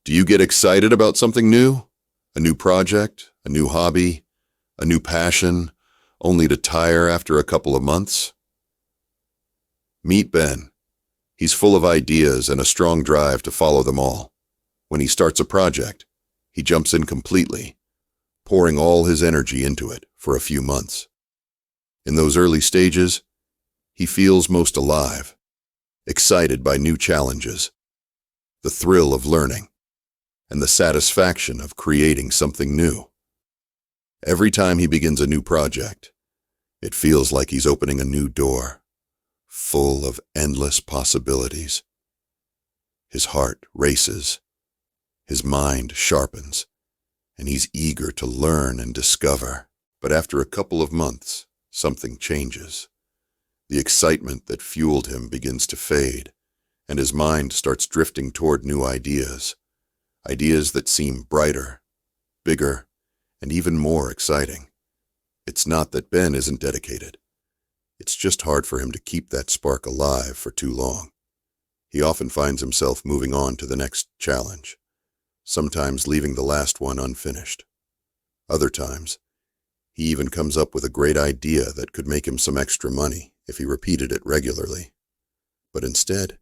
Do you get excited about something new? A new project, a new hobby, a new passion, only to tire after a couple of months? Meet Ben. He's full of ideas and a strong drive to follow them all. When he starts a project, he jumps in completely, pouring all his energy into it for a few months. In those early stages, he feels most alive, excited by new challenges, the thrill of learning, and the satisfaction of creating something new. Every time he begins a new project, it feels like he's opening a new door, full of endless possibilities. His heart races, his mind sharpens, and he's eager to learn and discover. But after a couple of months, something changes. The excitement that fueled him begins to fade, and his mind starts drifting toward new ideas. Ideas that seem brighter, bigger, and even more exciting. It's not that Ben isn't dedicated. It's just hard for him to keep that spark alive for too long. He often finds himself moving on to the next challenge, sometimes leaving the last one unfinished. Other times, he even comes up with a great idea that could make him some extra money if he repeated it regularly. But instead,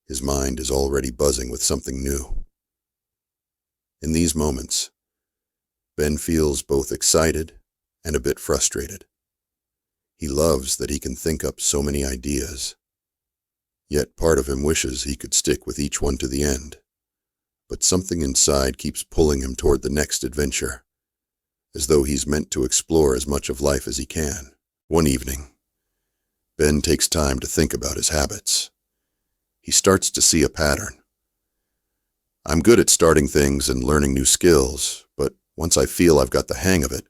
his mind is already buzzing with something new. In these moments, Ben feels both excited and a bit frustrated. He loves that he can think up so many ideas, yet part of him wishes he could stick with each one to the end. But something inside keeps pulling him toward the next adventure, as though he's meant to explore as much of life as he can. One evening, Ben takes time to think about his habits. He starts to see a pattern. I'm good at starting things and learning new skills, but once I feel I've got the hang of it,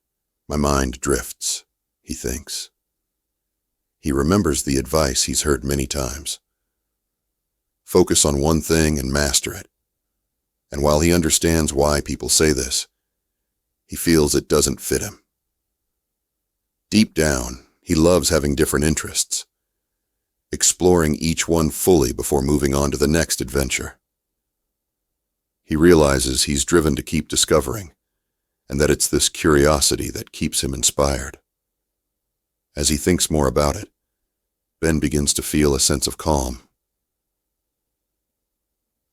my mind drifts, he thinks. He remembers the advice he's heard many times. Focus on one thing and master it. And while he understands why people say this, he feels it doesn't fit him. Deep down, he loves having different interests, exploring each one fully before moving on to the next adventure. He realizes he's driven to keep discovering, and that it's this curiosity that keeps him inspired. As he thinks more about it, Ben begins to feel a sense of calm.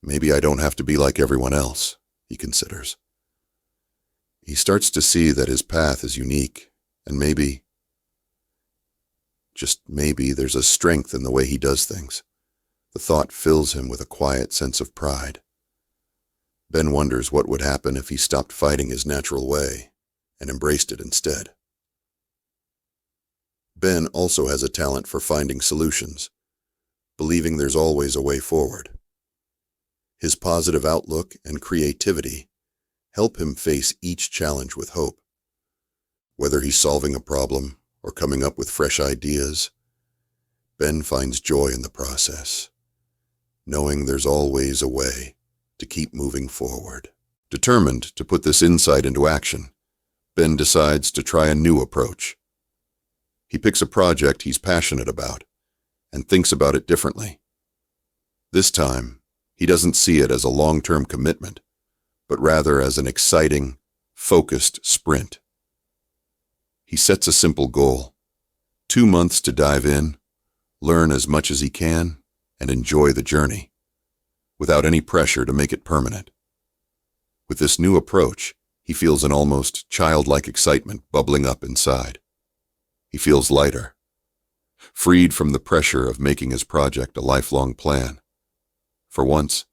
Maybe I don't have to be like everyone else, he considers. He starts to see that his path is unique, and maybe, just maybe, there's a strength in the way he does things. The thought fills him with a quiet sense of pride. Ben wonders what would happen if he stopped fighting his natural way and embraced it instead. Ben also has a talent for finding solutions, believing there's always a way forward. His positive outlook and creativity help him face each challenge with hope. Whether he's solving a problem or coming up with fresh ideas, Ben finds joy in the process, knowing there's always a way to keep moving forward. Determined to put this insight into action, Ben decides to try a new approach. He picks a project he's passionate about and thinks about it differently. This time, he doesn't see it as a long-term commitment, but rather as an exciting, focused sprint. He sets a simple goal: 2 months to dive in, learn as much as he can, and enjoy the journey, without any pressure to make it permanent. With this new approach, he feels an almost childlike excitement bubbling up inside. He feels lighter, freed from the pressure of making his project a lifelong plan. For once,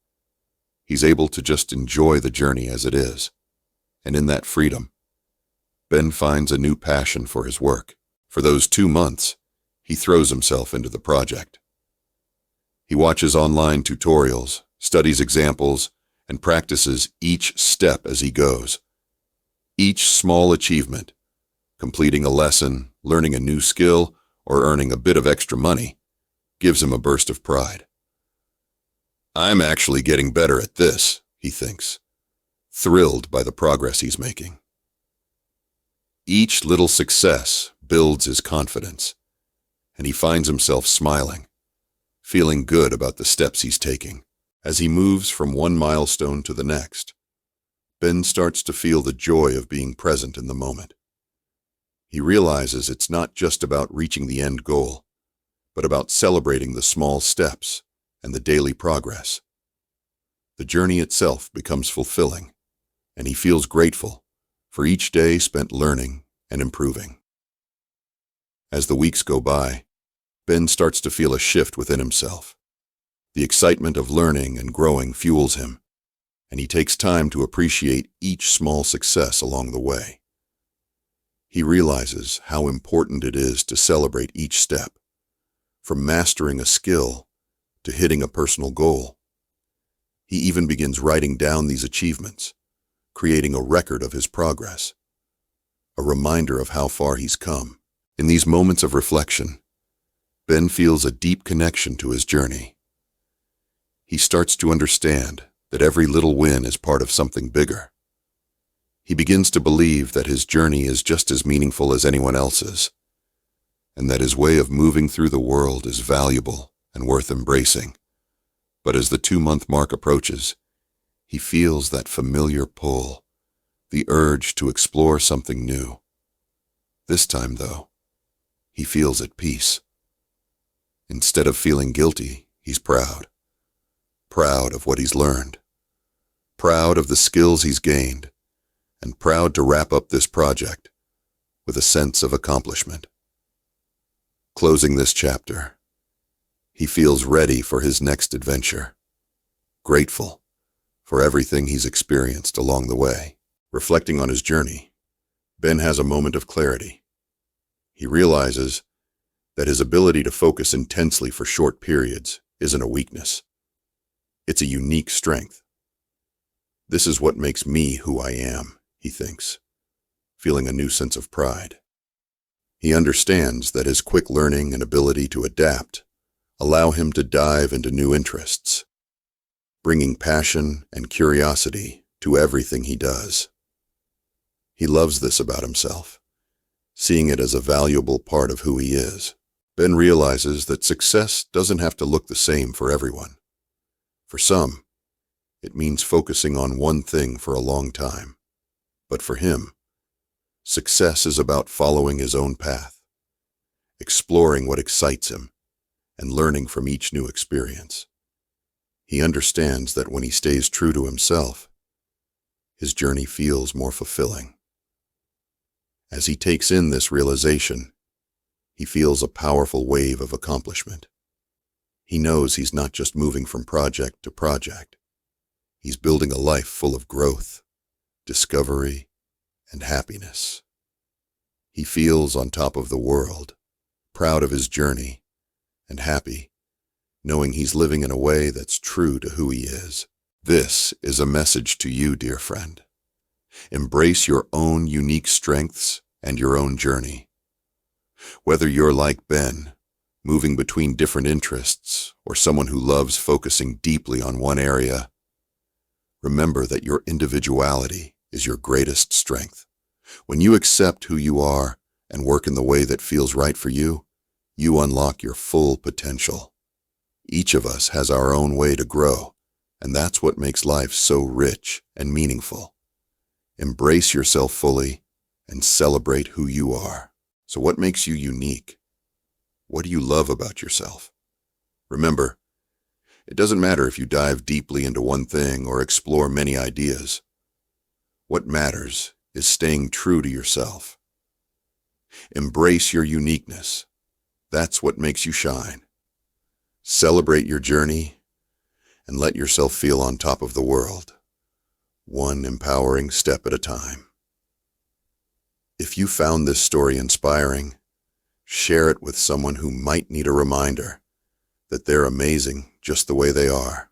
he's able to just enjoy the journey as it is, and in that freedom, Ben finds a new passion for his work. For those 2 months, he throws himself into the project. He watches online tutorials, studies examples, and practices each step as he goes. Each small achievement, completing a lesson, learning a new skill, or earning a bit of extra money, gives him a burst of pride. I'm actually getting better at this, he thinks, thrilled by the progress he's making. Each little success builds his confidence, and he finds himself smiling, feeling good about the steps he's taking. As he moves from one milestone to the next, Ben starts to feel the joy of being present in the moment. He realizes it's not just about reaching the end goal, but about celebrating the small steps and the daily progress. The journey itself becomes fulfilling, and he feels grateful for each day spent learning and improving. As the weeks go by, Ben starts to feel a shift within himself. The excitement of learning and growing fuels him, and he takes time to appreciate each small success along the way. He realizes how important it is to celebrate each step, from mastering a skill to hitting a personal goal. He even begins writing down these achievements, creating a record of his progress, a reminder of how far he's come. In these moments of reflection, Ben feels a deep connection to his journey. He starts to understand that every little win is part of something bigger. He begins to believe that his journey is just as meaningful as anyone else's, and that his way of moving through the world is valuable and worth embracing. But as the 2-month mark approaches, he feels that familiar pull, the urge to explore something new. This time, though, he feels at peace. Instead of feeling guilty, he's proud. Proud of what he's learned. Proud of the skills he's gained, and proud to wrap up this project with a sense of accomplishment. Closing this chapter, he feels ready for his next adventure, grateful for everything he's experienced along the way. Reflecting on his journey, Ben has a moment of clarity. He realizes that his ability to focus intensely for short periods isn't a weakness. It's a unique strength. This is what makes me who I am, he thinks, feeling a new sense of pride. He understands that his quick learning and ability to adapt allow him to dive into new interests, bringing passion and curiosity to everything he does. He loves this about himself, seeing it as a valuable part of who he is. Ben realizes that success doesn't have to look the same for everyone. For some, it means focusing on one thing for a long time. But for him, success is about following his own path, exploring what excites him, and learning from each new experience. He understands that when he stays true to himself, his journey feels more fulfilling. As he takes in this realization, he feels a powerful wave of accomplishment. He knows he's not just moving from project to project. He's building a life full of growth, discovery, and happiness. He feels on top of the world, proud of his journey, and happy, knowing he's living in a way that's true to who he is. This is a message to you, dear friend. Embrace your own unique strengths and your own journey. Whether you're like Ben, moving between different interests, or someone who loves focusing deeply on one area, remember that your individuality is your greatest strength. When you accept who you are and work in the way that feels right for you, you unlock your full potential. Each of us has our own way to grow, and that's what makes life so rich and meaningful. Embrace yourself fully and celebrate who you are. So what makes you unique? What do you love about yourself? Remember, it doesn't matter if you dive deeply into one thing or explore many ideas. What matters is staying true to yourself. Embrace your uniqueness. That's what makes you shine. Celebrate your journey and let yourself feel on top of the world, one empowering step at a time. If you found this story inspiring, share it with someone who might need a reminder that they're amazing just the way they are.